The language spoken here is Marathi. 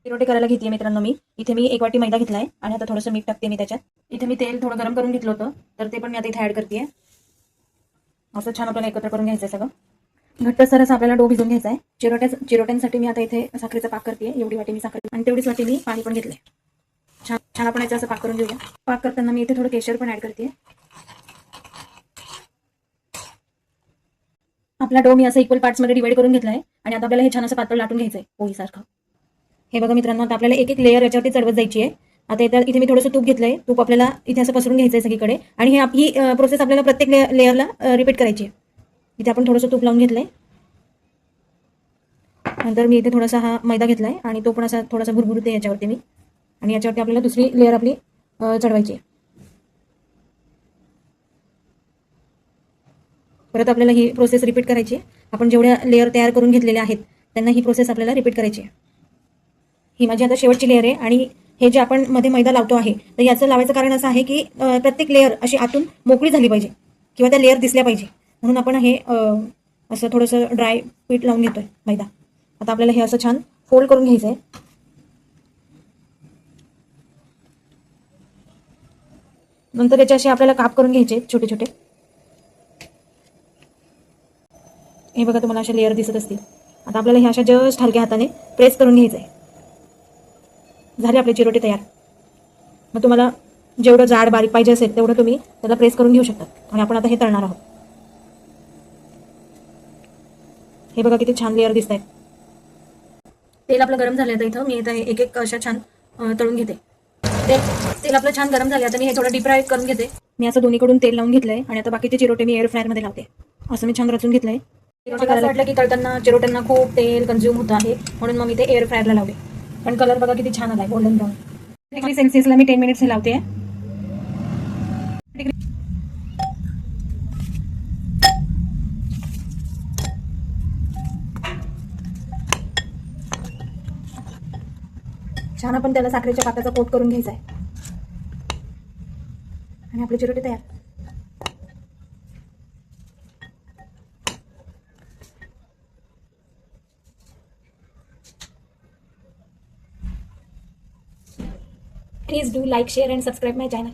चिरोटे करायला घेते मित्रांनो मी. इथे मी 1 वाटी मैदा घेतलाय आणि आता थोडंसं मीठ टाकते मी त्याच्यात. इथे मी तेल थोडं गरम करून घेतलं होतं, तर ते पण मी आता इथे ऍड करते. असं छान आपल्याला एकत्र करून घ्यायचं सगळं. घट्टसर असं आपल्याला डो भिजून घ्यायचा आहे. चिरोट्यांसाठी मी आता इथे साखरेचा पाक करते. एवढी वाटी मी साखर आणि तेवढीच वाटी मी पाणी पण घेतलंय. छान छान आपण याचा असं पाक करून घेऊया. पाक करताना मी इथे थोडं केशर पण ऍड करते. आपला डो मी असं इक्वल पार्ट्समध्ये डिवाइड करून घेतलाय आणि आता आपल्याला हे छान असं पातळ लाटून घ्यायचंय पोळीसारखं. हे बघा मित्रांनो, आता आपल्याला एक एक लेअर याच्यावरती चढवत जायची आहे. आता इथे मी थोडंसं तूप घेतलंय. तूप आपल्याला इथे असं पसरून घ्यायचंय सगळीकडे आणि ही प्रोसेस आपल्याला प्रत्येक लेअरला रिपीट करायची आहे. इथे आपण थोडंसं तूप लावून घेतलंय. नंतर मी इथे थोडासा हा मैदा घेतलाय आणि तो पण असा थोडासा भुरभुरीत आहे याच्यावरती मी. आणि याच्यावरती आपल्याला दुसरी लेअर आपली चढवायची आहे. परत आपल्याला ही प्रोसेस रिपीट करायची आहे. आपण जेवढ्या लेअर तयार करून घेतलेल्या आहेत त्यांना ही प्रोसेस आपल्याला रिपीट करायची आहे. ही माझी आता शेवटची लेअर आहे आणि हे जे आपण मध्ये मैदा लावतो आहे, तर याचं लावायचं कारण असं आहे की प्रत्येक लेअर अशी आतून मोकळी झाली पाहिजे किंवा त्या लेअर दिसल्या पाहिजे, म्हणून आपण हे असं थोडंसं ड्राय पीठ लावून घेतोय मैदा. आता आपल्याला हे असं छान फोल्ड करून घ्यायचं आहे. नंतर याचे असे आपल्याला काप करून घ्यायचे छोटे छोटे. हे बघा, तुम्हाला अशा लेअर दिसत असतील. आता आपल्याला हे अशा जस्ट हलक्या हाताने प्रेस करून घ्यायचं आहे. झाले आपले चिरोटे तयार. मग तुम्हाला जेवढं जाड बारीक पाहिजे असेल तेवढं तुम्ही त्याला प्रेस करून घेऊ शकता. आणि आपण आता हे तळणार आहोत. हे बघा किती छान लेअर दिसत आहेत. तेल आपलं गरम झालं. आता इथं मी एक एक अशा छान तळून घेते. तेल आपलं छान गरम झाले. आता मी हे थोडं डीप फ्राय करून घेते. मी असं दोन्हीकडून तेल लावून घेतलंय आणि आता बाकीचे चिरोटे मी एअर फ्रायर मध्ये लावते. असं मी छान रचून घेतलंय. चिरोटे करायला वाटलं की तळताना चिरोट्यांना खूप तेल कंझ्युम होत आहे, म्हणून मग मी ते एअर फ्रायरला लावले. पण कलर बघा किती छान आलाय, गोल्डन ब्राऊन. डिग्री सेल्सिअसला मी 10 मिनिट्स हे लावते. छान आपण त्याला साखरेच्या पाकाचा कोट करून घ्यायचा आहे आणि आपले चिरोटे तयार. Please do like, share and subscribe my channel.